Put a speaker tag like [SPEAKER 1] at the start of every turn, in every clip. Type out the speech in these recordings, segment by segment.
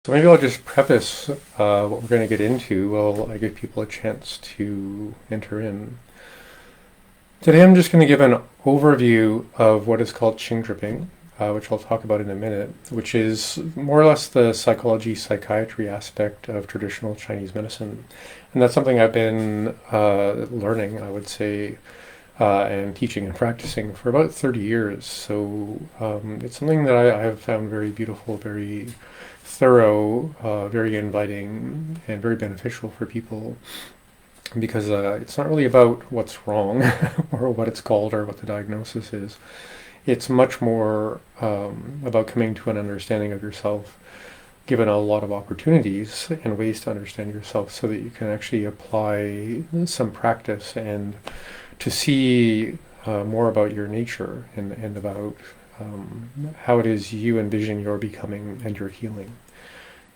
[SPEAKER 1] So maybe I'll just preface what we're going to get into while I give people a chance to enter in. Today I'm just going to give an overview of what is called Qing Zhi Bing, which I'll talk about in a minute, which is more or less the psychology, psychiatry aspect of traditional Chinese medicine. And that's something I've been learning, I would say, and teaching and practicing for about 30 years. So it's something that I have found very beautiful, very thorough, very inviting, and very beneficial for people because it's not really about what's wrong or what it's called or what the diagnosis is. It's much more about coming to an understanding of yourself, given a lot of opportunities and ways to understand yourself so that you can actually apply some practice and to see more about your nature and about how it is you envision your becoming and your healing.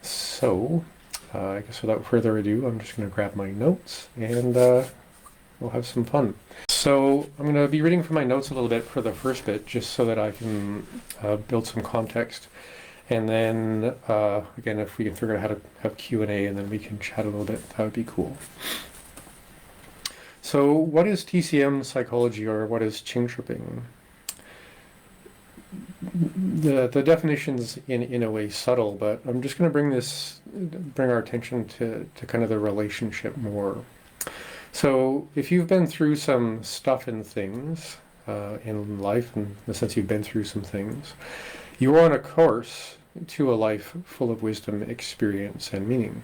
[SPEAKER 1] So, I guess without further ado, I'm just going to grab my notes and we'll have some fun. So, I'm going to be reading from my notes a little bit for the first bit, just so that I can build some context. And then, again, if we can figure out how to have Q&A and then we can chat a little bit, that would be cool. So, what is TCM psychology, or what is Qing Zhi Bing? The definition's in a way subtle, but I'm just going to bring our attention to kind of the relationship more. So if you've been through some stuff and things in life, in the sense you've been through some things, you're on a course to a life full of wisdom, experience, and meaning.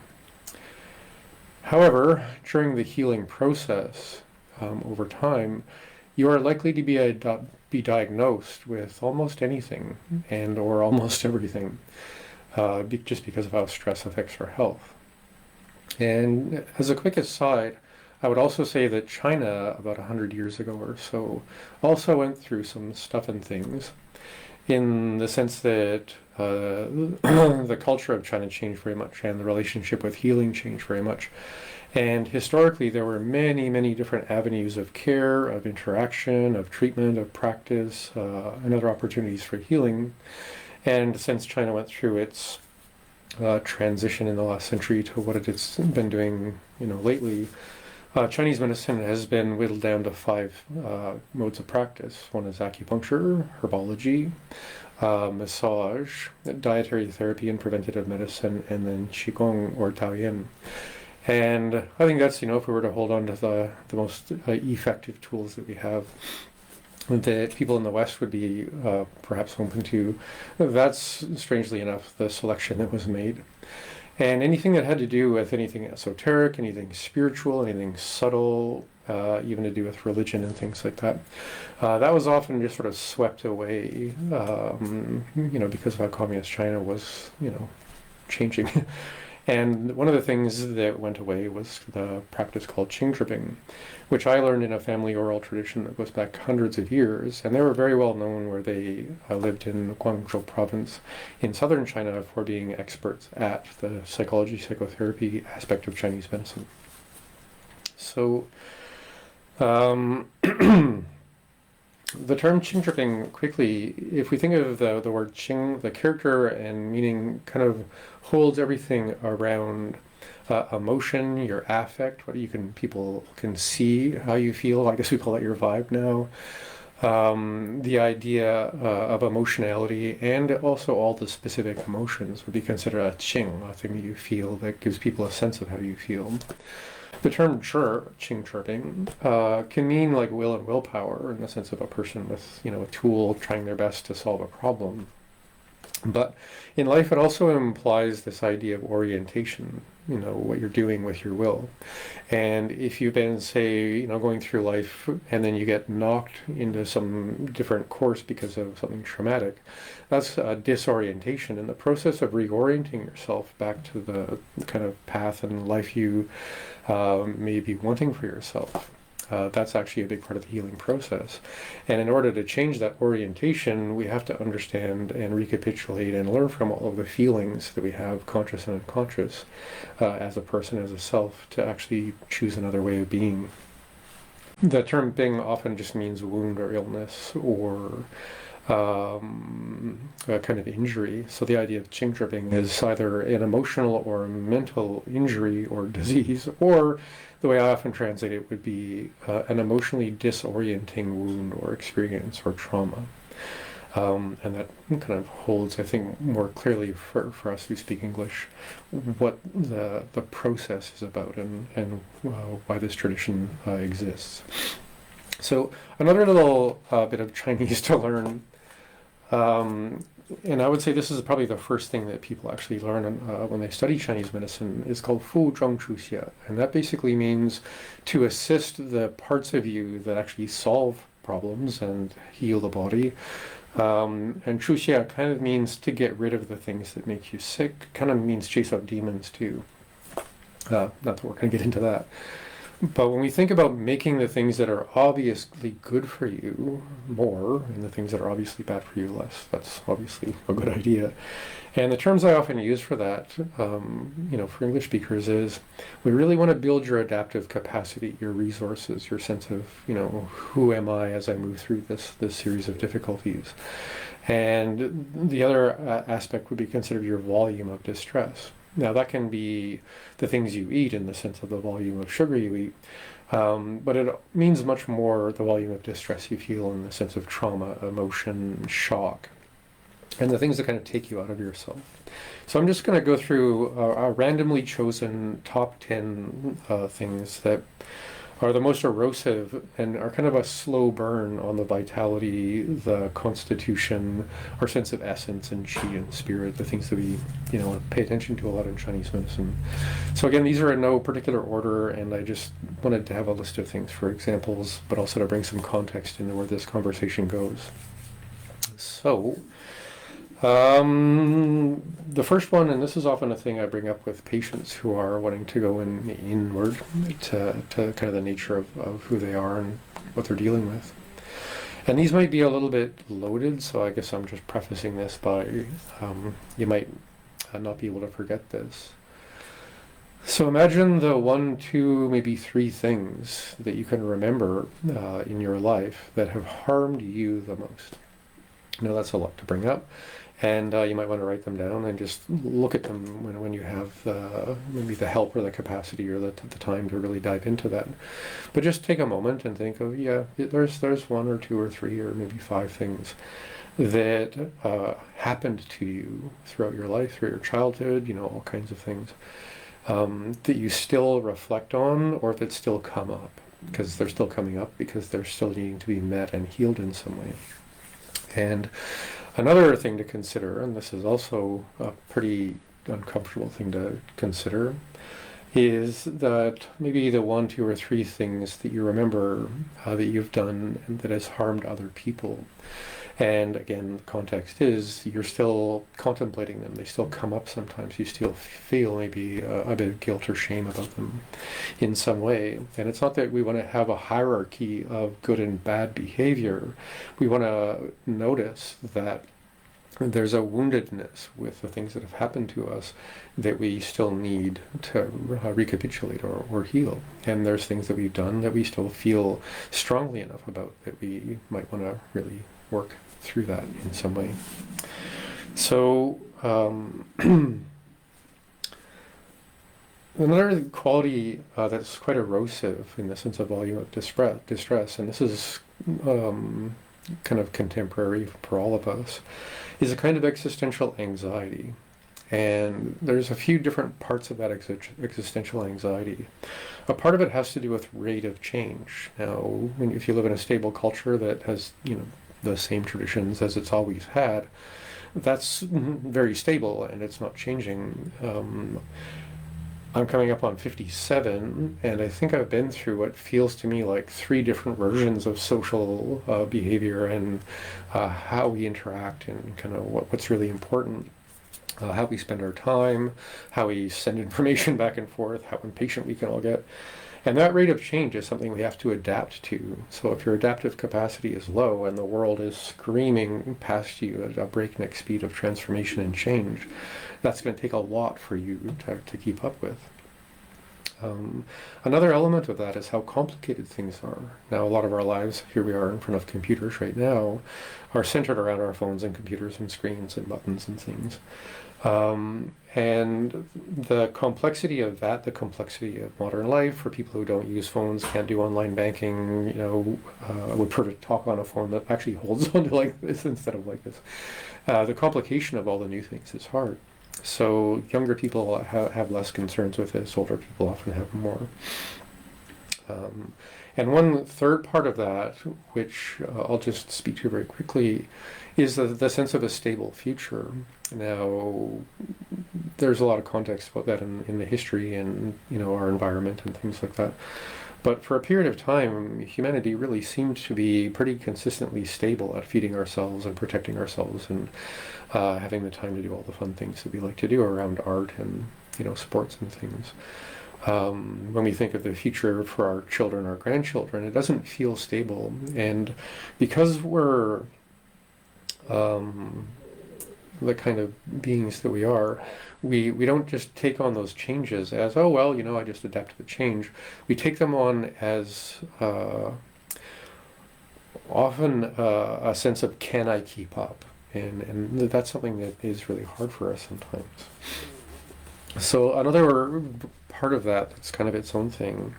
[SPEAKER 1] However, during the healing process, over time, you are likely to be diagnosed with almost anything and or almost everything, just because of how stress affects our health. And as a quick aside, I would also say that China, about 100 years ago or so, also went through some stuff and things, in the sense that the culture of China changed very much and the relationship with healing changed very much. And historically, there were many, many different avenues of care, of interaction, of treatment, of practice, and other opportunities for healing. And since China went through its transition in the last century to what it has been doing, lately, Chinese medicine has been whittled down to 5 modes of practice. One is acupuncture, herbology, massage, dietary therapy and preventative medicine, and then qigong or Daoist. And I think that's, if we were to hold on to the most effective tools that we have, that people in the West would be perhaps open to, that's, strangely enough, the selection that was made. And anything that had to do with anything esoteric, anything spiritual, anything subtle, even to do with religion and things like that, that was often just sort of swept away, because of how communist China was, changing. And one of the things that went away was the practice called Qing Zhi Bing, which I learned in a family oral tradition that goes back hundreds of years. And they were very well known where they lived in Guangzhou province in southern China for being experts at the psychology, psychotherapy aspect of Chinese medicine. So, the term Qing Zhi Bing, quickly, if we think of the word Qing, the character and meaning kind of holds everything around emotion, your affect, people can see how you feel. I guess we call that your vibe now. The idea of emotionality and also all the specific emotions would be considered a Qing, a thing that you feel that gives people a sense of how you feel. The term Qing Zhi Bing, can mean like will and willpower in the sense of a person with, a tool trying their best to solve a problem. But in life, it also implies this idea of orientation, what you're doing with your will. And if you've been, say, going through life and then you get knocked into some different course because of something traumatic, that's a disorientation. In the process of reorienting yourself back to the kind of path and life you may be wanting for yourself, that's actually a big part of the healing process. And in order to change that orientation, we have to understand and recapitulate and learn from all of the feelings that we have, conscious and unconscious, as a person, as a self, to actually choose another way of being. The term Bing often just means wound or illness or kind of injury. So the idea of Qing Zhi Bing is either an emotional or mental injury or disease, or the way I often translate it would be an emotionally disorienting wound or experience or trauma. And that kind of holds, I think, more clearly for us who speak English, what the process is about and why this tradition exists. So another little bit of Chinese to learn, and I would say this is probably the first thing that people actually learn when they study Chinese medicine, is called Fu Zhong Chu Xie. And that basically means to assist the parts of you that actually solve problems and heal the body. And Chu Xie kind of means to get rid of the things that make you sick, kind of means chase out demons too. Not that we're going to get into that. But when we think about making the things that are obviously good for you more, and the things that are obviously bad for you less, that's obviously a good idea. And the terms I often use for that, for English speakers is, we really want to build your adaptive capacity, your resources, your sense of, who am I as I move through this series of difficulties. And the other aspect would be considered your volume of distress. Now that can be the things you eat in the sense of the volume of sugar you eat, but it means much more the volume of distress you feel in the sense of trauma, emotion, shock, and the things that kind of take you out of yourself. So I'm just going to go through a randomly chosen top 10 things that are the most erosive and are kind of a slow burn on the vitality, the constitution, our sense of essence and qi and spirit, the things that we pay attention to a lot in Chinese medicine. So again, these are in no particular order, and I just wanted to have a list of things for examples, but also to bring some context into where this conversation goes. So the first one, and this is often a thing I bring up with patients who are wanting to go inward to kind of the nature of who they are and what they're dealing with. And these might be a little bit loaded, so I guess I'm just prefacing this by you might not be able to forget this. So imagine the 1, 2, maybe 3 things that you can remember in your life that have harmed you the most. Now that's a lot to bring up. And you might want to write them down and just look at them when you have maybe the help or the capacity or the time to really dive into that. But just take a moment and think of, there's 1 or 2 or 3 or maybe 5 things that happened to you throughout your life, through your childhood, all kinds of things that you still reflect on, or that still come up, because they're still coming up, because they're still needing to be met and healed in some way. And another thing to consider, and this is also a pretty uncomfortable thing to consider, is that maybe the 1, 2, or 3 things that you remember that you've done and that has harmed other people. And again, the context is you're still contemplating them. They still come up sometimes. You still feel maybe a bit of guilt or shame about them in some way. And it's not that we want to have a hierarchy of good and bad behavior. We want to notice that there's a woundedness with the things that have happened to us that we still need to recapitulate or heal. And there's things that we've done that we still feel strongly enough about that we might want to really work through that in some way. So another quality that's quite erosive in the sense of volume of distress, and this is kind of contemporary for all of us, is a kind of existential anxiety. And there's a few different parts of that existential anxiety. A part of it has to do with rate of change. Now, if you live in a stable culture that has, the same traditions as it's always had, that's very stable and it's not changing. I'm coming up on 57, and I think I've been through what feels to me like 3 different versions of social behavior and how we interact and kind of what's really important. How we spend our time, how we send information back and forth, how impatient we can all get. And that rate of change is something we have to adapt to. So if your adaptive capacity is low and the world is screaming past you at a breakneck speed of transformation and change, that's going to take a lot for you to keep up with. Another element of that is how complicated things are. Now, a lot of our lives, here we are in front of computers right now, are centered around our phones and computers and screens and buttons and things. And the complexity of that, the complexity of modern life for people who don't use phones, can't do online banking, would prefer to talk on a phone that actually holds onto like this instead of like this. The complication of all the new things is hard. So younger people have less concerns with this, older people often have more. And one third part of that, which I'll just speak to very quickly, is the sense of a stable future. Now, there's a lot of context about that in the history and our environment and things like that. But for a period of time, humanity really seemed to be pretty consistently stable at feeding ourselves and protecting ourselves and having the time to do all the fun things that we like to do around art and sports and things. When we think of the future for our children, our grandchildren, it doesn't feel stable. And because we're the kind of beings that we are, we don't just take on those changes as, oh, well, I just adapt to the change. We take them on as often a sense of, can I keep up? And that's something that is really hard for us sometimes. So another part of that that's kind of its own thing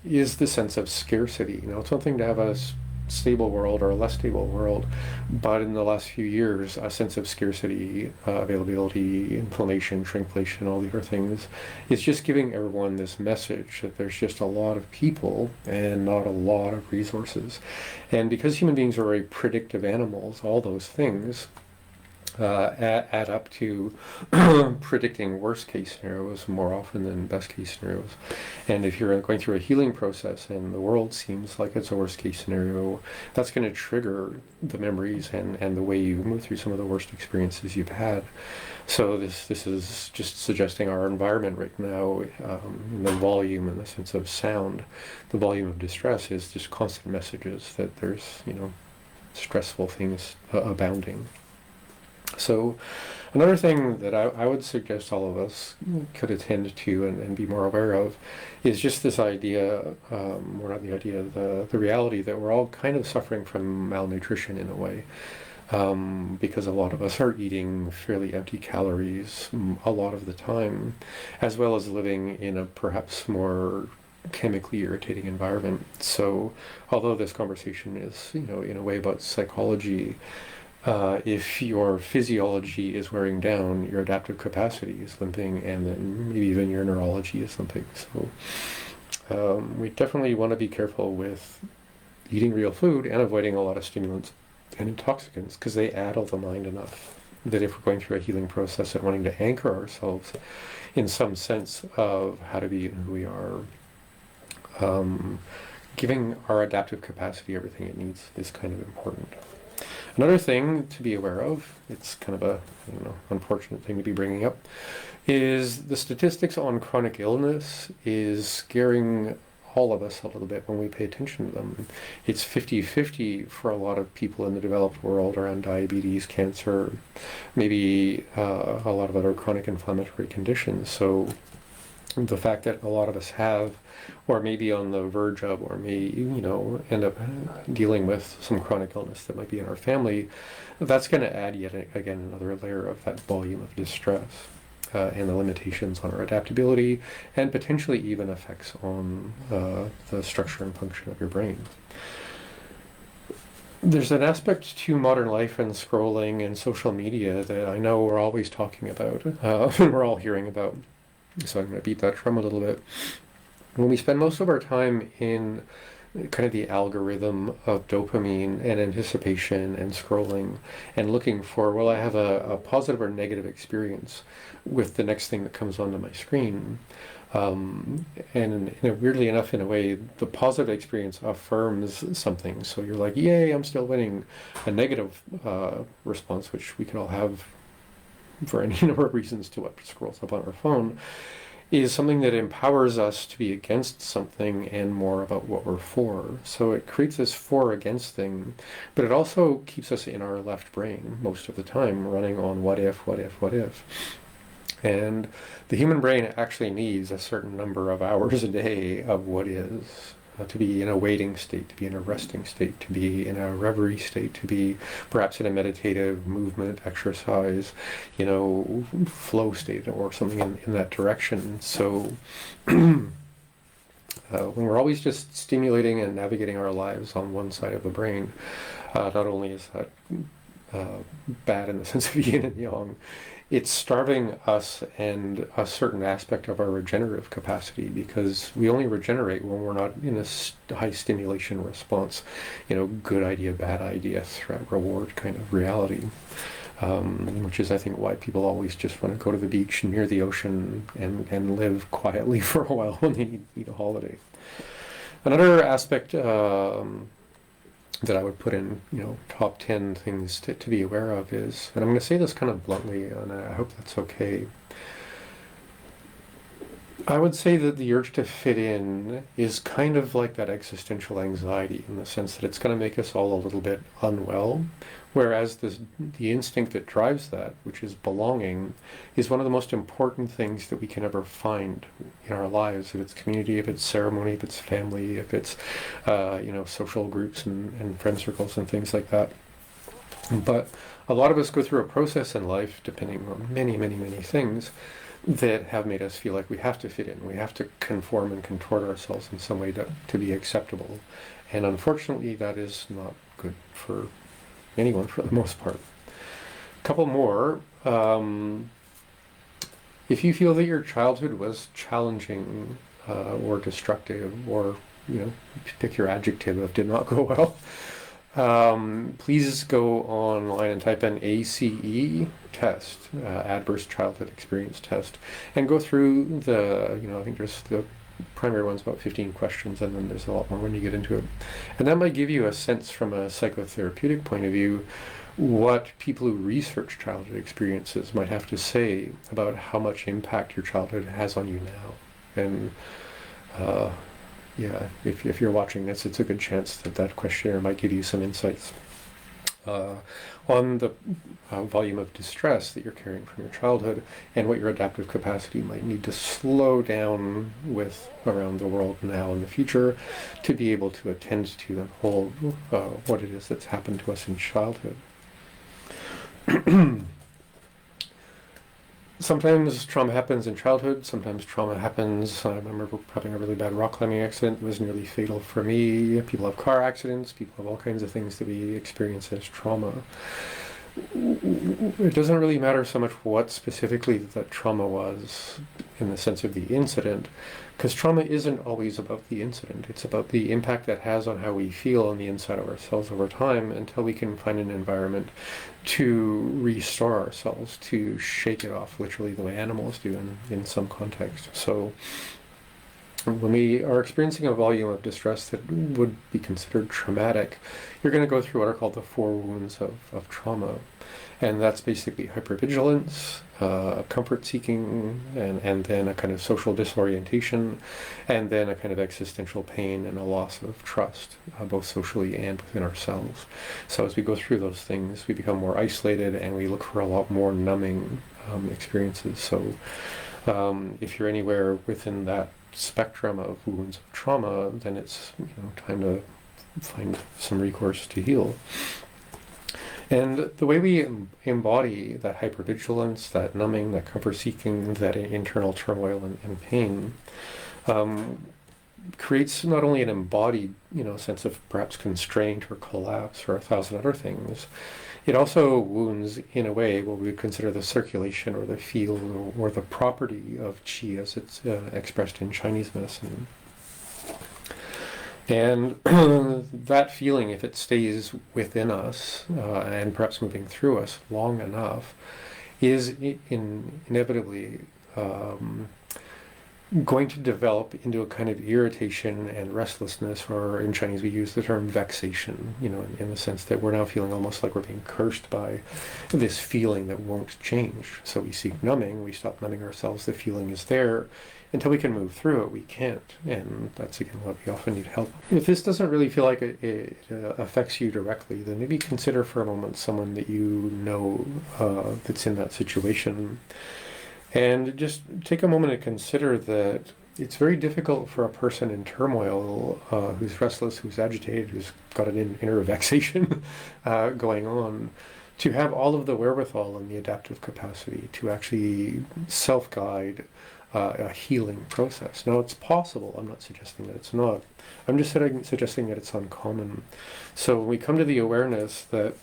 [SPEAKER 1] is the sense of scarcity. It's one thing to have a stable world or a less stable world, but in the last few years, a sense of scarcity, availability, inflammation, shrinkflation, all the other things, is just giving everyone this message that there's just a lot of people and not a lot of resources. And because human beings are very predictive animals, all those things add up to predicting worst case scenarios more often than best case scenarios. And if you're going through a healing process and the world seems like it's a worst case scenario, that's going to trigger the memories and the way you move through some of the worst experiences you've had. So this is just suggesting our environment right now, the volume and the sense of sound, the volume of distress is just constant messages that there's stressful things abounding. So another thing that I would suggest all of us could attend to and be more aware of is just this idea, or not the idea, the reality that we're all kind of suffering from malnutrition in a way, because a lot of us are eating fairly empty calories a lot of the time, as well as living in a perhaps more chemically irritating environment. So although this conversation is, in a way about psychology, if your physiology is wearing down, your adaptive capacity is limping, and then maybe even your neurology is limping. So we definitely want to be careful with eating real food and avoiding a lot of stimulants and intoxicants, because they addle the mind enough that if we're going through a healing process and wanting to anchor ourselves in some sense of how to be and who we are, giving our adaptive capacity everything it needs is kind of important. Another thing to be aware of, it's kind of a unfortunate thing to be bringing up, is the statistics on chronic illness is scaring all of us a little bit when we pay attention to them. It's 50-50 for a lot of people in the developed world around diabetes, cancer, maybe a lot of other chronic inflammatory conditions. So the fact that a lot of us have, or maybe on the verge of, or may end up dealing with some chronic illness that might be in our family, that's going to add yet again another layer of that volume of distress and the limitations on our adaptability, and potentially even effects on the structure and function of your brain. There's an aspect to modern life and scrolling and social media that I know we're always talking about, and we're all hearing about. So I'm going to beat that drum a little bit. When we spend most of our time in kind of the algorithm of dopamine and anticipation and scrolling and looking for, well, I have a positive or negative experience with the next thing that comes onto my screen. And weirdly enough, in a way, the positive experience affirms something. So you're like, yay, I'm still winning. A negative response, which we can all have for any number of reasons to what scrolls up on our phone, is something that empowers us to be against something and more about what we're for. So it creates this for against thing, but it also keeps us in our left brain most of the time, running on what if, what if, what if. And the human brain actually needs a certain number of hours a day of what is. To be in a waiting state, to be in a resting state, to be in a reverie state, to be perhaps in a meditative movement, exercise, flow state or something in that direction. So when we're always just stimulating and navigating our lives on one side of the brain, not only is that bad in the sense of yin and yang, it's starving us and a certain aspect of our regenerative capacity, because we only regenerate when we're not in a high stimulation response, good idea, bad idea, threat, reward kind of reality, which is, I think, why people always just want to go to the beach near the ocean and live quietly for a while when they need a holiday. Another aspect that I would put in, top 10 things to be aware of is, and I'm going to say this kind of bluntly, and I hope that's okay. I would say that the urge to fit in is kind of like that existential anxiety, in the sense that it's going to make us all a little bit unwell, whereas the instinct that drives that, which is belonging, is one of the most important things that we can ever find in our lives. If it's community, if it's ceremony, if it's family, if it's social groups and friend circles and things like that. But a lot of us go through a process in life, depending on many, many, many things, that have made us feel like we have to fit in. We have to conform and contort ourselves in some way to be acceptable. And unfortunately, that is not good for anyone for the most part. A couple more. If you feel that your childhood was challenging or destructive, or pick your adjective of did not go well, please go online and type in ACE test, Adverse Childhood Experience Test, and go through I think there's the primary one's about 15 questions, and then there's a lot more when you get into it. And that might give you a sense from a psychotherapeutic point of view what people who research childhood experiences might have to say about how much impact your childhood has on you now. And if you're watching this, it's a good chance that questionnaire might give you some insights on the volume of distress that you're carrying from your childhood, and what your adaptive capacity might need to slow down with around the world now and the future to be able to attend to and hold what it is that's happened to us in childhood. Sometimes trauma happens in childhood, sometimes trauma happens, I remember having a really bad rock climbing accident. It was nearly fatal for me. People have car accidents, people have all kinds of things that we experience as trauma. It doesn't really matter so much what specifically that trauma was in the sense of the incident, because trauma isn't always about the incident. It's about the impact that has on how we feel on the inside of ourselves over time, until we can find an environment to restore ourselves, to shake it off, literally the way animals do in some context. So when we are experiencing a volume of distress that would be considered traumatic, you're going to go through what are called the 4 wounds of trauma. And that's basically hypervigilance, comfort-seeking, and then a kind of social disorientation, and then a kind of existential pain and a loss of trust, both socially and within ourselves. So as we go through those things, we become more isolated, and we look for a lot more numbing experiences. So if you're anywhere within that spectrum of wounds of trauma, then it's time to find some recourse to heal. And the way we embody that hypervigilance, that numbing, that comfort-seeking, that internal turmoil and pain, creates not only an embodied, sense of perhaps constraint or collapse or 1,000 other things, it also wounds in a way what we would consider the circulation or the field or the property of qi as it's expressed in Chinese medicine. And that feeling, if it stays within us and perhaps moving through us long enough, is inevitably going to develop into a kind of irritation and restlessness, or in Chinese we use the term vexation, in the sense that we're now feeling almost like we're being cursed by this feeling that won't change. So we seek numbing, we stop numbing ourselves, the feeling is there. Until we can move through it, we can't. And that's, again, what we often need help. If this doesn't really feel like it affects you directly, then maybe consider for a moment someone that you know that's in that situation, And just take a moment to consider that it's very difficult for a person in turmoil, who's restless, who's agitated, who's got an inner vexation going on, to have all of the wherewithal and the adaptive capacity to actually self-guide a healing process. Now, it's possible. I'm not suggesting that it's not. I'm just suggesting that it's uncommon. So when we come to the awareness that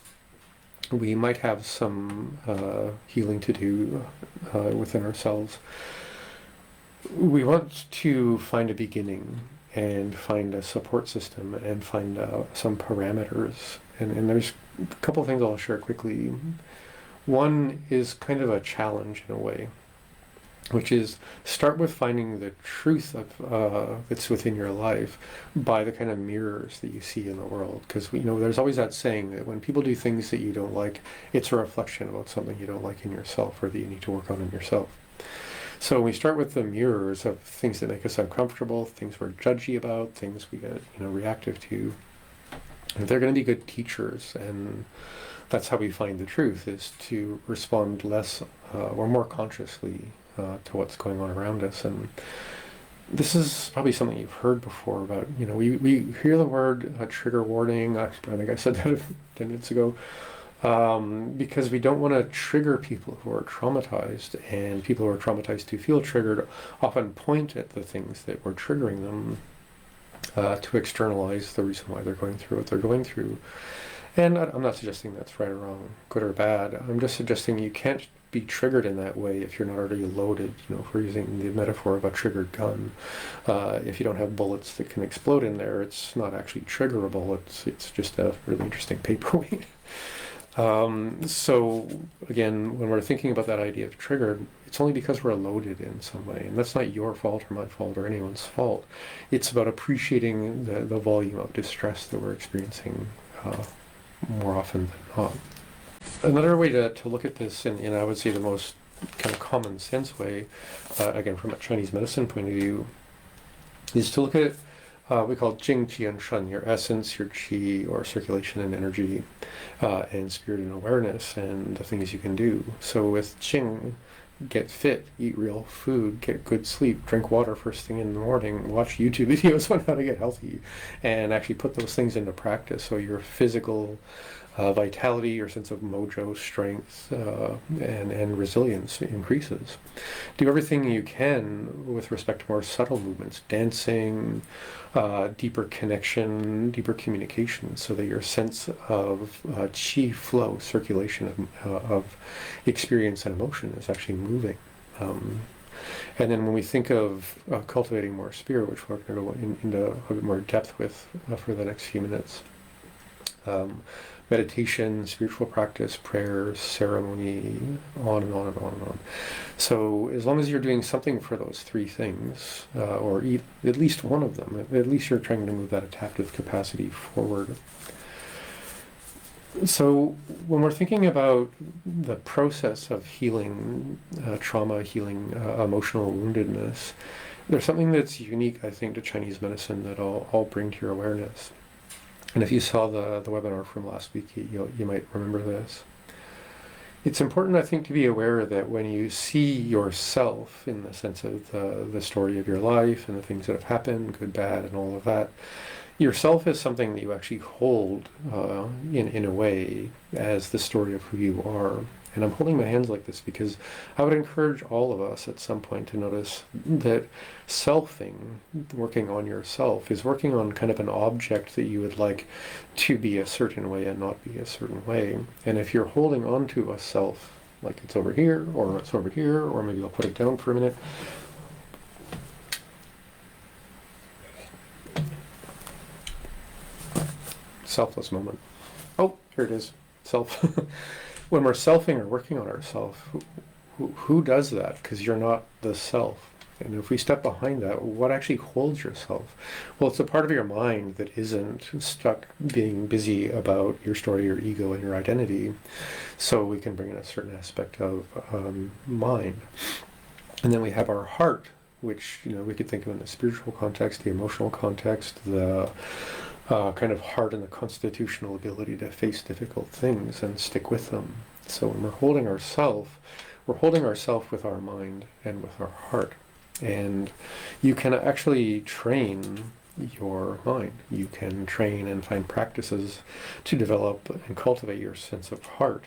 [SPEAKER 1] we might have some healing to do within ourselves, we want to find a beginning and find a support system and find some parameters. And there's a couple of things I'll share quickly. One is kind of a challenge in a way, which is start with finding the truth of that's within your life by the kind of mirrors that you see in the world. Because there's always that saying that when people do things that you don't like, it's a reflection about something you don't like in yourself or that you need to work on in yourself. So we start with the mirrors of things that make us uncomfortable, things we're judgy about, things we get reactive to. And they're going to be good teachers, and that's how we find the truth, is to respond less or more consciously to what's going on around us. And this is probably something you've heard before about, we hear the word trigger warning. I think I said that 10 minutes ago. Because we don't want to trigger people who are traumatized, and people who are traumatized to feel triggered often point at the things that were triggering them to externalize the reason why they're going through what they're going through. And I'm not suggesting that's right or wrong, good or bad. I'm just suggesting you can't be triggered in that way if you're not already loaded. If we're using the metaphor of a triggered gun, if you don't have bullets that can explode in there, it's not actually triggerable. It's just a really interesting paperweight. So again, when we're thinking about that idea of triggered, it's only because we're loaded in some way, and that's not your fault or my fault or anyone's fault. It's about appreciating the volume of distress that we're experiencing more often than not. Another way to look at this, and I would say the most kind of common sense way, again from a Chinese medicine point of view, is to look at we call Jing, Tian, Sheng, your essence, your qi, or circulation and energy, and spirit and awareness, and the things you can do. So with Qing, get fit, eat real food, get good sleep, drink water first thing in the morning, watch YouTube videos on how to get healthy, and actually put those things into practice. So your physical vitality, your sense of mojo, strength, and resilience increases. Do everything you can with respect to more subtle movements, dancing, deeper connection, deeper communication, so that your sense of qi flow, circulation of experience and emotion is actually moving. And then when we think of cultivating more spirit, which we're going to go into a bit more depth with for the next few minutes, meditation, spiritual practice, prayers, ceremony, on and on and on and on. So as long as you're doing something for those three things, or at least one of them, at least you're trying to move that adaptive capacity forward. So when we're thinking about the process of healing trauma, healing emotional woundedness, there's something that's unique, I think, to Chinese medicine that I'll bring to your awareness. And if you saw the webinar from last week, you might remember this. It's important, I think, to be aware that when you see yourself in the sense of the story of your life and the things that have happened, good, bad, and all of that, yourself is something that you actually hold in a way as the story of who you are. And I'm holding my hands like this because I would encourage all of us at some point to notice that selfing, working on yourself, is working on kind of an object that you would like to be a certain way and not be a certain way. And if you're holding on to a self, like it's over here, or it's over here, or maybe I'll put it down for a minute. Selfless moment. Oh, here it is. Self. When we're selfing or working on ourselves, who does that? Because you're not the self. And if we step behind that, what actually holds yourself? Well, it's a part of your mind that isn't stuck being busy about your story, your ego, and your identity. So we can bring in a certain aspect of mind. And then we have our heart, which we could think of in the spiritual context, the emotional context, the kind of heart and the constitutional ability to face difficult things and stick with them. So when we're holding ourself, we're holding ourself with our mind and with our heart. And you can actually train your mind. You can train and find practices to develop and cultivate your sense of heart.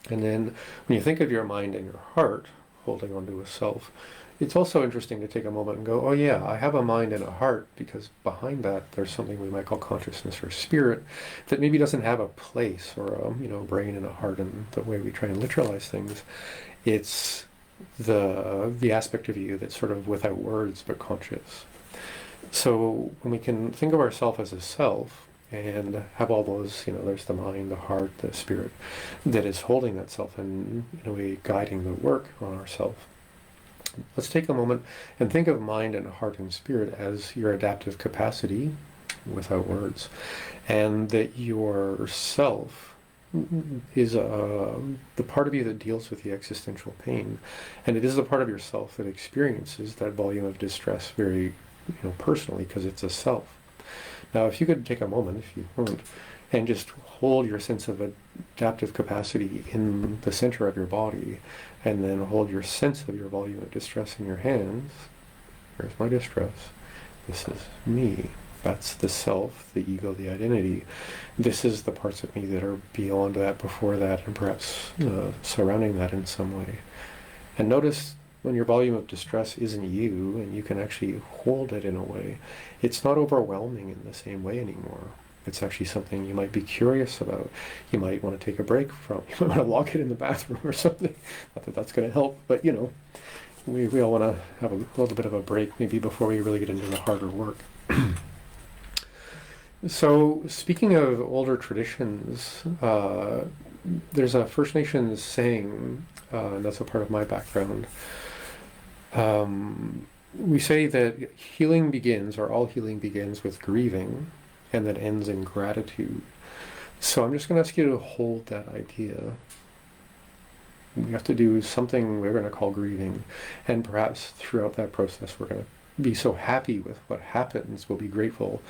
[SPEAKER 1] And then when you think of your mind and your heart holding onto a self, it's also interesting to take a moment and go, oh yeah, I have a mind and a heart, because behind that there's something we might call consciousness or spirit that maybe doesn't have a place or a brain and a heart in the way we try and literalize things. It's the aspect of you that's sort of without words but conscious. So when we can think of ourselves as a self and have all those, there's the mind, the heart, the spirit that is holding that self and in a way guiding the work on ourselves. Let's take a moment and think of mind and heart and spirit as your adaptive capacity without words, and that your self is the part of you that deals with the existential pain, and it is the part of yourself that experiences that volume of distress very personally, because it's a self. Now, if you could take a moment, if you want, and just hold your sense of adaptive capacity in the center of your body, and then hold your sense of your volume of distress in your hands. Here's my distress. This is me. That's the self, the ego, the identity. This is the parts of me that are beyond that, before that, and perhaps surrounding that in some way. And notice when your volume of distress isn't you, and you can actually hold it in a way, it's not overwhelming in the same way anymore. It's actually something you might be curious about. You might want to take a break from. You might want to lock it in the bathroom or something. Not that that's going to help, but we all want to have a little bit of a break maybe before we really get into the harder work. So speaking of older traditions, there's a First Nations saying, and that's a part of my background. We say that healing begins, or all healing begins, with grieving, and that ends in gratitude. So I'm just going to ask you to hold that idea. We have to do something we're going to call grieving, and perhaps throughout that process we're going to be so happy with what happens, we'll be grateful,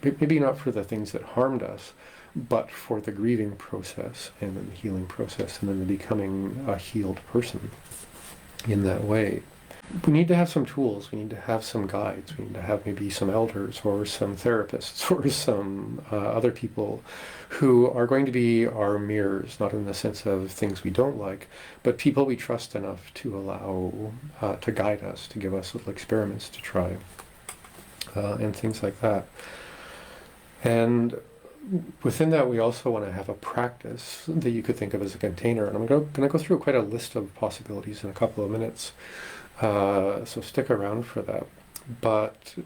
[SPEAKER 1] maybe not for the things that harmed us, but for the grieving process and then the healing process, and then the becoming a healed person in that way. We need to have some tools, we need to have some guides, we need to have maybe some elders or some therapists or some other people who are going to be our mirrors, not in the sense of things we don't like, but people we trust enough to allow to guide us, to give us little experiments to try, and things like that. And within that, we also want to have a practice that you could think of as a container. And I'm going to go through quite a list of possibilities in a couple of minutes. So stick around for that. But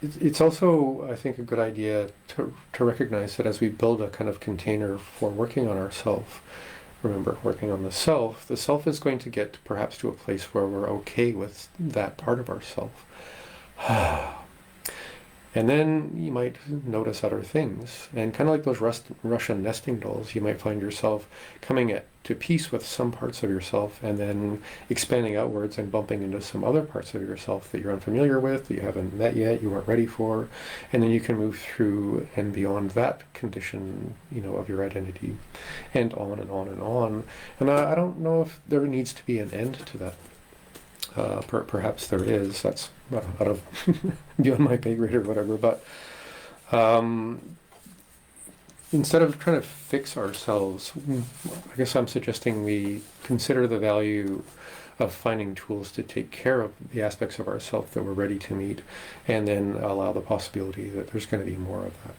[SPEAKER 1] it's also, I think, a good idea to recognize that as we build a kind of container for working on ourself, remember, working on the self is going to get perhaps to a place where we're okay with that part of ourself. And then you might notice other things. And kind of like those Russian nesting dolls, you might find yourself coming to peace with some parts of yourself and then expanding outwards and bumping into some other parts of yourself that you're unfamiliar with, that you haven't met yet, you weren't ready for. And then you can move through and beyond that condition, of your identity, and on and on and on. And I don't know if there needs to be an end to that. Perhaps there is. That's out of beyond my pay grade or whatever. But instead of trying to fix ourselves, I guess I'm suggesting we consider the value of finding tools to take care of the aspects of ourself that we're ready to meet, and then allow the possibility that there's going to be more of that.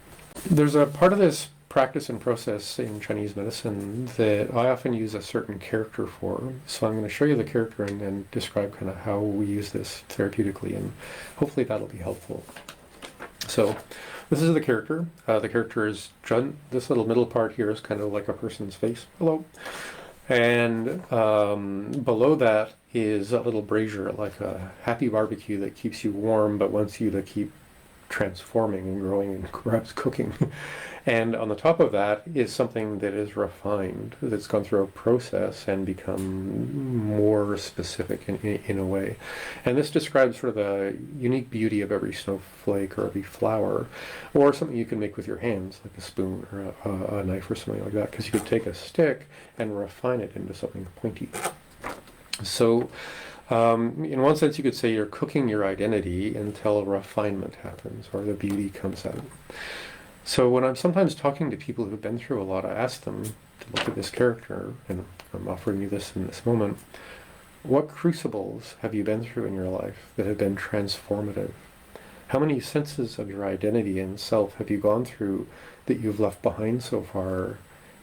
[SPEAKER 1] There's a part of this practice and process in Chinese medicine that I often use a certain character for. So I'm going to show you the character and then describe kind of how we use this therapeutically, and hopefully that'll be helpful. So this is the character. The character is Zhen. This little middle part here is kind of like a person's face. Hello. And below that is a little brazier, like a happy barbecue that keeps you warm but wants you to keep transforming and growing and perhaps cooking. And on the top of that is something that is refined, that's gone through a process and become more specific in a way. And this describes sort of the unique beauty of every snowflake or every flower, or something you can make with your hands, like a spoon or a knife or something like that, because you could take a stick and refine it into something pointy. So in one sense, you could say you're cooking your identity until refinement happens, or the beauty comes out. So when I'm sometimes talking to people who've been through a lot, I ask them to look at this character, and I'm offering you this in this moment. What crucibles have you been through in your life that have been transformative? How many senses of your identity and self have you gone through that you've left behind so far?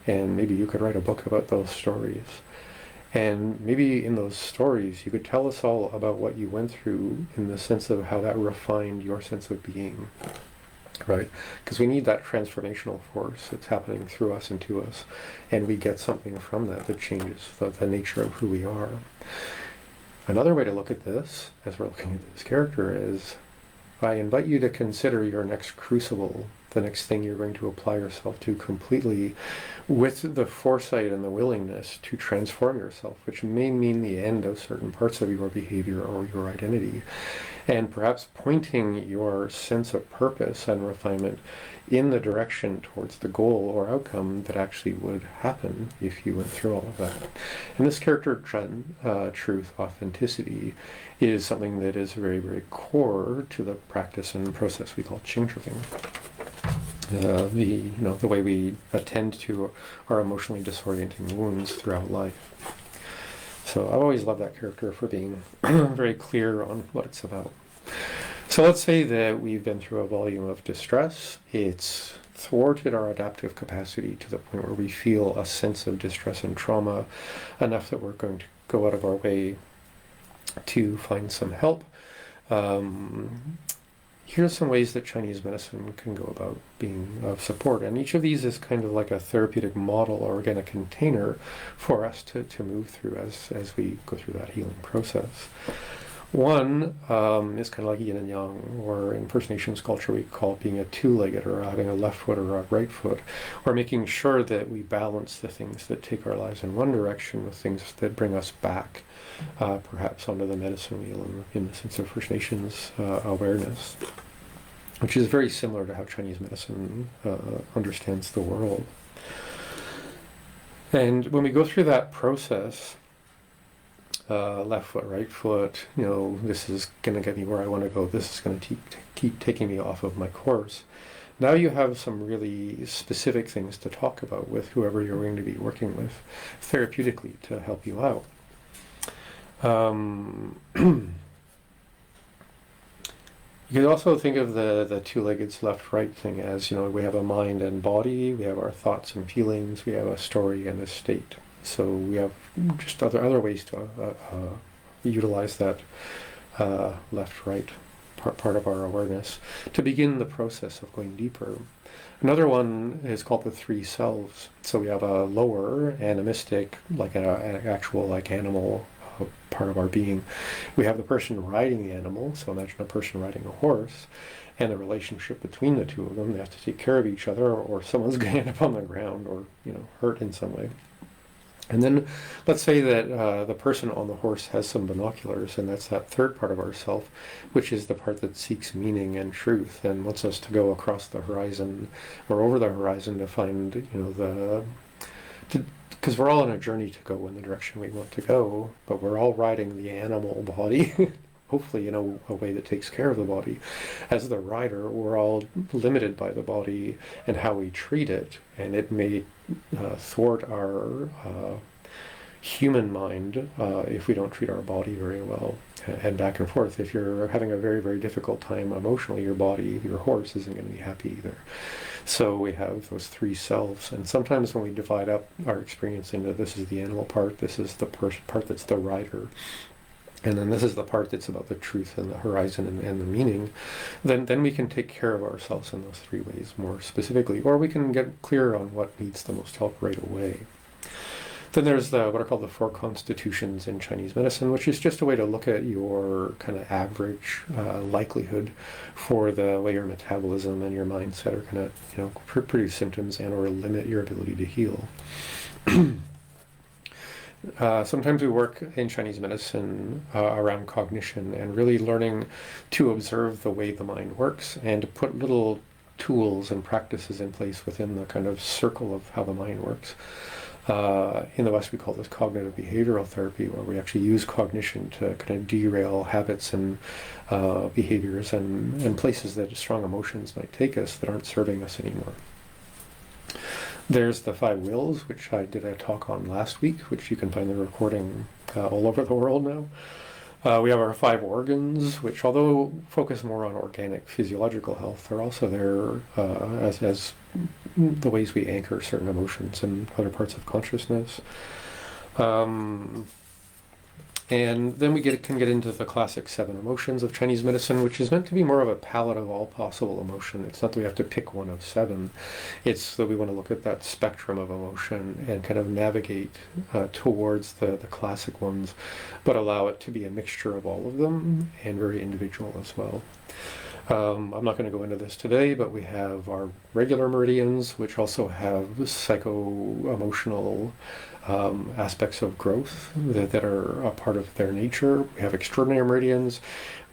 [SPEAKER 1] And maybe you could write a book about those stories. And maybe in those stories, you could tell us all about what you went through in the sense of how that refined your sense of being, right? Because we need that transformational force that's happening through us and to us. And we get something from that that changes the nature of who we are. Another way to look at this, as we're looking at this character, is I invite you to consider your next crucible, the next thing you're going to apply yourself to completely, with the foresight and the willingness to transform yourself, which may mean the end of certain parts of your behavior or your identity, and perhaps pointing your sense of purpose and refinement in the direction towards the goal or outcome that actually would happen if you went through all of that. And this character truth, authenticity, is something that is very, very core to the practice and process we call Qing Zhi Bing. The way we attend to our emotionally disorienting wounds throughout life. So I've always loved that character for being very clear on what it's about. So let's say that we've been through a volume of distress. It's thwarted our adaptive capacity to the point where we feel a sense of distress and trauma enough that we're going to go out of our way to find some help. Here's some ways that Chinese medicine can go about being of support. And each of these is kind of like a therapeutic model or again a container for us to move through as we go through that healing process. One is kind of like yin and yang, or in First Nations culture we call it being a two-legged, or having a left foot or a right foot, or making sure that we balance the things that take our lives in one direction with things that bring us back, perhaps onto the medicine wheel in the sense of First Nations awareness, which is very similar to how Chinese medicine understands the world. And when we go through that process, left foot, right foot, this is going to get me where I want to go, this is going to keep taking me off of my course. Now you have some really specific things to talk about with whoever you're going to be working with therapeutically to help you out. You could also think of the two-legged left-right thing as, we have a mind and body, we have our thoughts and feelings, we have a story and a state. So we have just other ways to utilize that left-right part of our awareness to begin the process of going deeper. Another one is called the three selves. So we have a lower animistic, like an actual animal part of our being. We have the person riding the animal, so imagine a person riding a horse, and the relationship between the two of them. They have to take care of each other, or someone's going to end up on the ground or hurt in some way. And then let's say that the person on the horse has some binoculars, and that's that third part of ourself, which is the part that seeks meaning and truth and wants us to go across the horizon or over the horizon to find, because we're all on a journey to go in the direction we want to go, but we're all riding the animal body, hopefully in a way that takes care of the body. As the rider, we're all limited by the body and how we treat it, and it may thwart our human mind if we don't treat our body very well, and back and forth. If you're having a very, very difficult time emotionally, your body, your horse, isn't going to be happy either. So we have those three selves, and sometimes when we divide up our experience into this is the animal part, this is the part that's the rider, and then this is the part that's about the truth and the horizon and the meaning, then we can take care of ourselves in those three ways more specifically, or we can get clear on what needs the most help right away. Then there's what are called the four constitutions in Chinese medicine, which is just a way to look at your kind of average likelihood for the way your metabolism and your mindset are going to, produce symptoms and or limit your ability to heal. Sometimes we work in Chinese medicine around cognition and really learning to observe the way the mind works and to put little tools and practices in place within the kind of circle of how the mind works. In the West, we call this cognitive behavioral therapy, where we actually use cognition to kind of derail habits and behaviors and places that strong emotions might take us that aren't serving us anymore. There's the 5 wills, which I did a talk on last week, which you can find the recording all over the world now. We have our 5 organs, which, although focus more on organic physiological health, are also there as the ways we anchor certain emotions and other parts of consciousness. And then we can get into the classic 7 emotions of Chinese medicine, which is meant to be more of a palette of all possible emotion. It's not that we have to pick one of 7. It's that we want to look at that spectrum of emotion and kind of navigate towards the classic ones, but allow it to be a mixture of all of them and very individual as well. I'm not going to go into this today, but we have our regular meridians, which also have psycho-emotional aspects of growth that are a part of their nature. We have extraordinary meridians,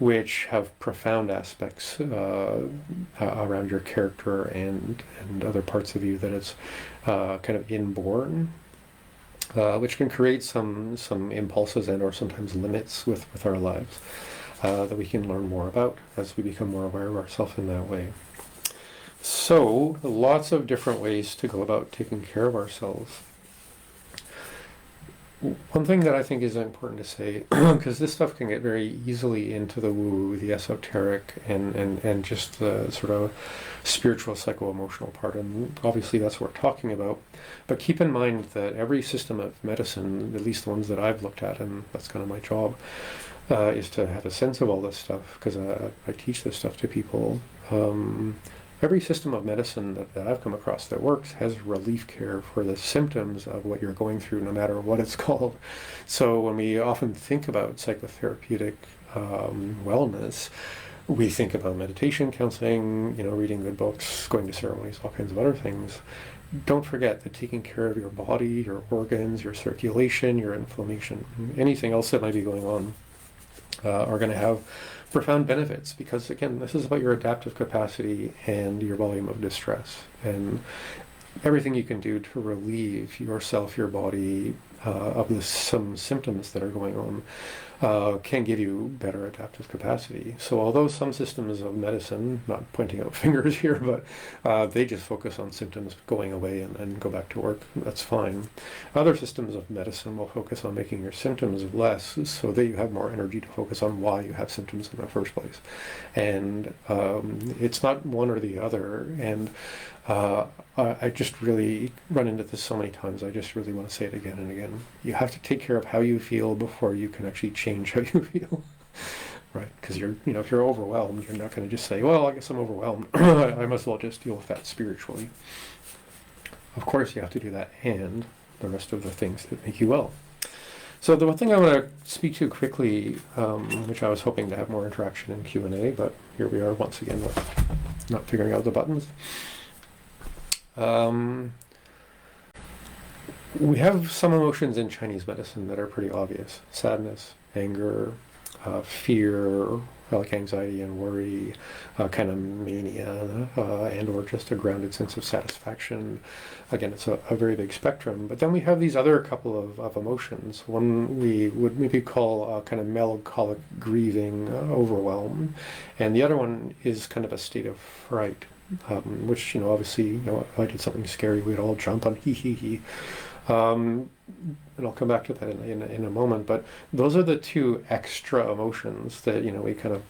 [SPEAKER 1] which have profound aspects around your character and other parts of you that it's kind of inborn, which can create some impulses and or sometimes limits with our lives that we can learn more about as we become more aware of ourselves in that way. So, lots of different ways to go about taking care of ourselves. One thing that I think is important to say, because this stuff can get very easily into the woo, the esoteric, and just the sort of spiritual, psycho-emotional part, and obviously that's what we're talking about. But keep in mind that every system of medicine, at least the ones that I've looked at, and that's kind of my job, is to have a sense of all this stuff, because I teach this stuff to people. Every system of medicine that I've come across that works has relief care for the symptoms of what you're going through, no matter what it's called. So when we often think about psychotherapeutic wellness, we think about meditation, counseling, reading good books, going to ceremonies, all kinds of other things. Don't forget that taking care of your body, your organs, your circulation, your inflammation, anything else that might be going on are going to have profound benefits, because again, this is about your adaptive capacity and your volume of distress, and everything you can do to relieve yourself, your body, of some symptoms that are going on can give you better adaptive capacity. So although some systems of medicine, not pointing out fingers here, but they just focus on symptoms going away and go back to work, that's fine. Other systems of medicine will focus on making your symptoms less so that you have more energy to focus on why you have symptoms in the first place. And it's not one or the other. And I just really run into this so many times. I just really want to say it again and again. You have to take care of how you feel before you can actually change how you feel, right? Because if you're overwhelmed, you're not going to just say, well, I guess I'm overwhelmed. I must as well just deal with that spiritually. Of course, you have to do that and the rest of the things that make you well. So the one thing I want to speak to quickly, which I was hoping to have more interaction in Q&A, but here we are once again with not figuring out the buttons. We have some emotions in Chinese medicine that are pretty obvious. Sadness, anger, fear, like anxiety and worry, kind of mania, and or just a grounded sense of satisfaction. Again, it's a very big spectrum. But then we have these other couple of emotions. One we would maybe call kind of melancholic grieving, overwhelm. And the other one is kind of a state of fright. Which, obviously, if I did something scary, we'd all jump on hee. And I'll come back to that in a moment. But those are the 2 extra emotions that, we kind of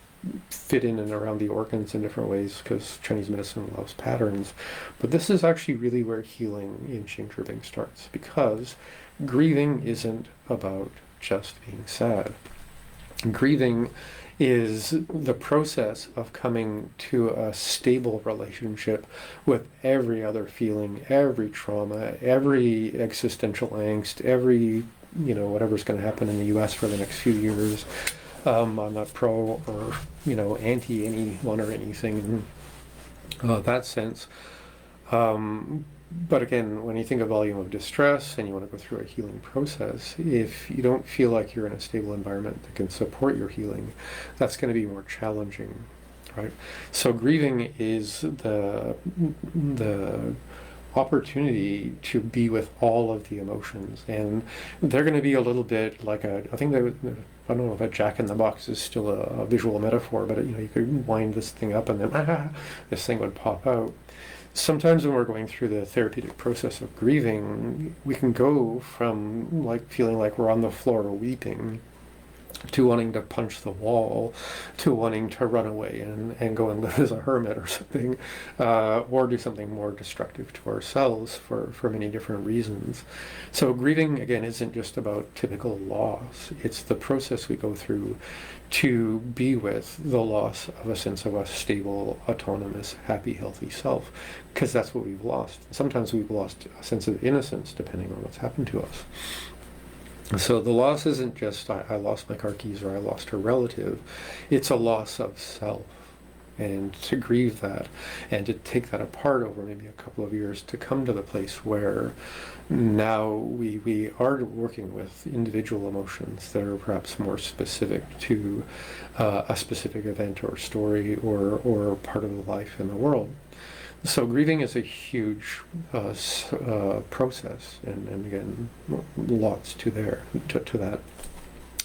[SPEAKER 1] fit in and around the organs in different ways, because Chinese medicine loves patterns. But this is actually really where healing in Qing Zhi Bing starts, because grieving isn't about just being sad. Grieving is the process of coming to a stable relationship with every other feeling, every trauma, every existential angst, every, whatever's going to happen in the US for the next few years. I'm not pro or, anti anyone or anything in that sense. But again, when you think of volume of distress and you want to go through a healing process, if you don't feel like you're in a stable environment that can support your healing, that's going to be more challenging, right? So grieving is the opportunity to be with all of the emotions, and they're going to be a little bit like I don't know if a jack-in-the-box is still a visual metaphor, but you could wind this thing up and then this thing would pop out. Sometimes when we're going through the therapeutic process of grieving, we can go from feeling like we're on the floor weeping to wanting to punch the wall, to wanting to run away and go and live as a hermit or something, or do something more destructive to ourselves for many different reasons. So grieving, again, isn't just about typical loss. It's the process we go through to be with the loss of a sense of a stable, autonomous, happy, healthy self, because that's what we've lost. Sometimes we've lost a sense of innocence depending on what's happened to us. So the loss isn't just I lost my car keys or I lost a relative. It's a loss of self. And to grieve that and to take that apart over maybe a couple of years to come to the place where now we are working with individual emotions that are perhaps more specific to a specific event or story or part of the life in the world. So grieving is a huge process, and again, lots to that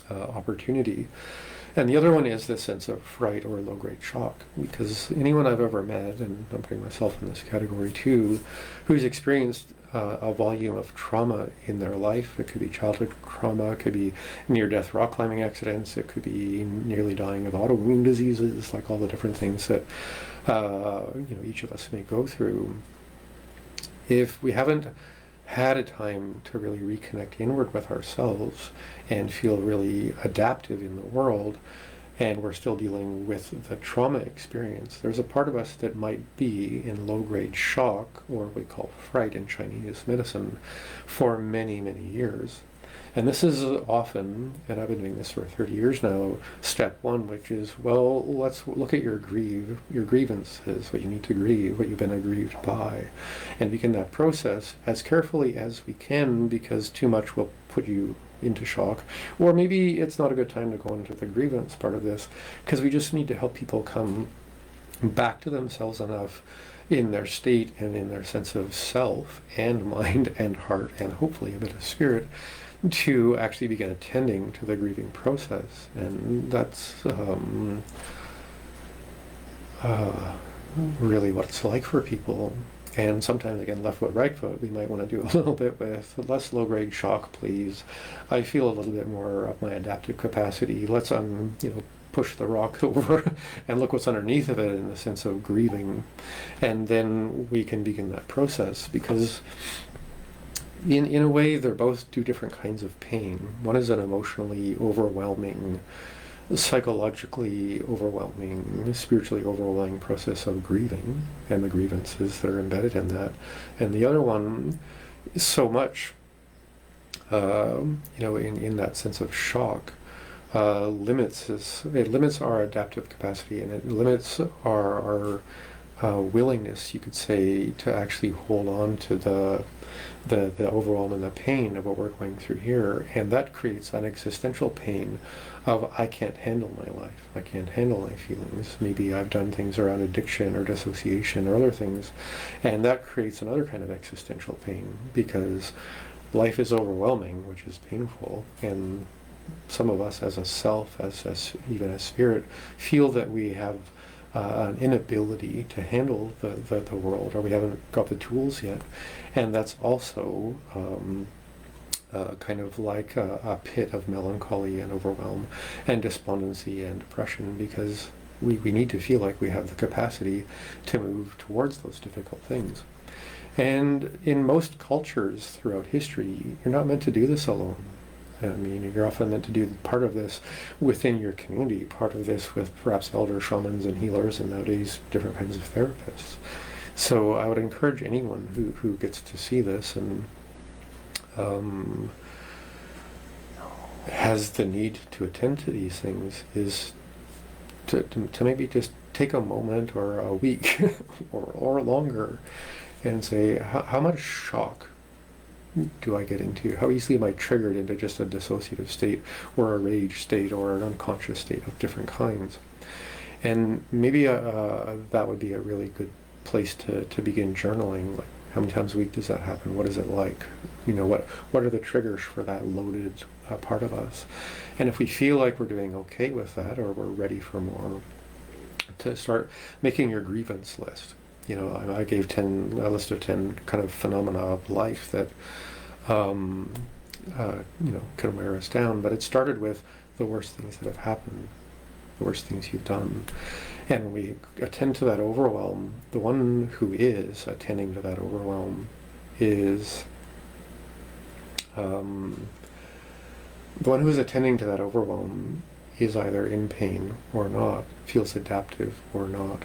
[SPEAKER 1] opportunity. And the other one is the sense of fright or low-grade shock, because anyone I've ever met, and I'm putting myself in this category too, who's experienced a volume of trauma in their life. It could be childhood trauma, it could be near-death rock climbing accidents, it could be nearly dying of autoimmune diseases, like all the different things that each of us may go through. If we haven't had a time to really reconnect inward with ourselves and feel really adaptive in the world, and we're still dealing with the trauma experience, there's a part of us that might be in low-grade shock, or what we call fright in Chinese medicine, for many, many years. And this is often, and I've been doing this for 30 years now, step one, which is, well, let's look at your grievances, what you need to grieve, what you've been aggrieved by, and begin that process as carefully as we can, because too much will put you into shock. Or maybe it's not a good time to go into the grievance part of this, because we just need to help people come back to themselves enough in their state and in their sense of self and mind and heart and hopefully a bit of spirit, to actually begin attending to the grieving process. And that's really what it's like for people. And sometimes, again, left foot, right foot, we might want to do a little bit with less low-grade shock, please. I feel a little bit more of my adaptive capacity. Let's push the rock over and look what's underneath of it in the sense of grieving. And then we can begin that process, because in a way, they're both two different kinds of pain. One is an emotionally overwhelming, psychologically overwhelming, spiritually overwhelming process of grieving and the grievances that are embedded in that. And the other one is so much, in that sense of shock, limits our adaptive capacity, and it limits our willingness, you could say, to actually hold on to the overwhelm and the pain of what we're going through here. And that creates an existential pain of, I can't handle my life, I can't handle my feelings. Maybe I've done things around addiction or dissociation or other things, and that creates another kind of existential pain, because life is overwhelming, which is painful. And some of us as a self, as even as spirit, feel that we have an inability to handle the world, or we haven't got the tools yet. And that's also kind of like a pit of melancholy and overwhelm and despondency and depression, because we need to feel like we have the capacity to move towards those difficult things. And in most cultures throughout history, you're not meant to do this alone. I mean, you're often meant to do part of this within your community, part of this with perhaps elder shamans and healers, and nowadays different kinds of therapists. So I would encourage anyone who gets to see this and has the need to attend to these things is to maybe just take a moment or a week or longer and say, how much shock do I get into? How easily am I triggered into just a dissociative state or a rage state or an unconscious state of different kinds? And maybe that would be a really good place to begin journaling. Like, how many times a week does that happen? What is it like? You know, what are the triggers for that loaded part of us? And if we feel like we're doing okay with that, or we're ready for more, to start making your grievance list. You know, I gave a list of 10 kind of phenomena of life that, you know, can wear us down. But it started with the worst things that have happened, the worst things you've done. And when we attend to that overwhelm, the one who is attending to that overwhelm is, the one who is attending to that overwhelm is either in pain or not, feels adaptive or not,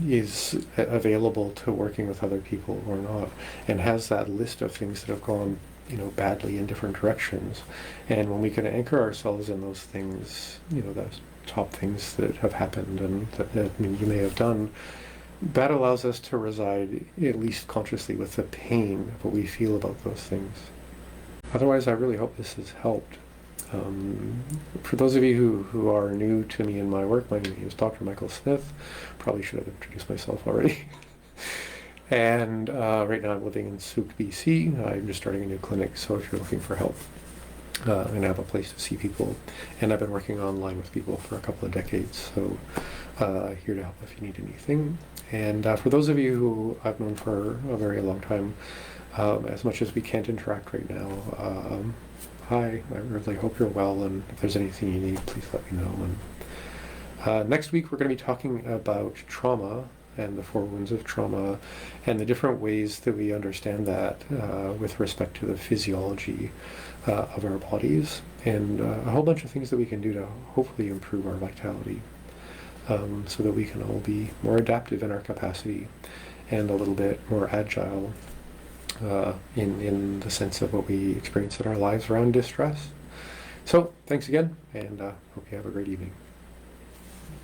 [SPEAKER 1] is available to working with other people or not, and has that list of things that have gone, you know, badly in different directions. And when we can anchor ourselves in those things, you know, those top things that have happened and that you may have done, that allows us to reside, at least consciously, with the pain of what we feel about those things. Otherwise, I really hope this has helped. For those of you who are new to me and my work, my name is Dr. Michael Smith. Probably should have introduced myself already. And right now I'm living in Souk, BC. I'm just starting a new clinic, so if you're looking for help and have a place to see people, and I've been working online with people for a couple of decades, so here to help if you need anything. And for those of you who I've known for a very long time, as much as we can't interact right now, hi, I really hope you're well, and if there's anything you need, please let me know. And next week we're going to be talking about trauma and the 4 wounds of trauma and the different ways that we understand that with respect to the physiology of our bodies, and a whole bunch of things that we can do to hopefully improve our vitality, so that we can all be more adaptive in our capacity and a little bit more agile in the sense of what we experience in our lives around distress. So thanks again, and hope you have a great evening.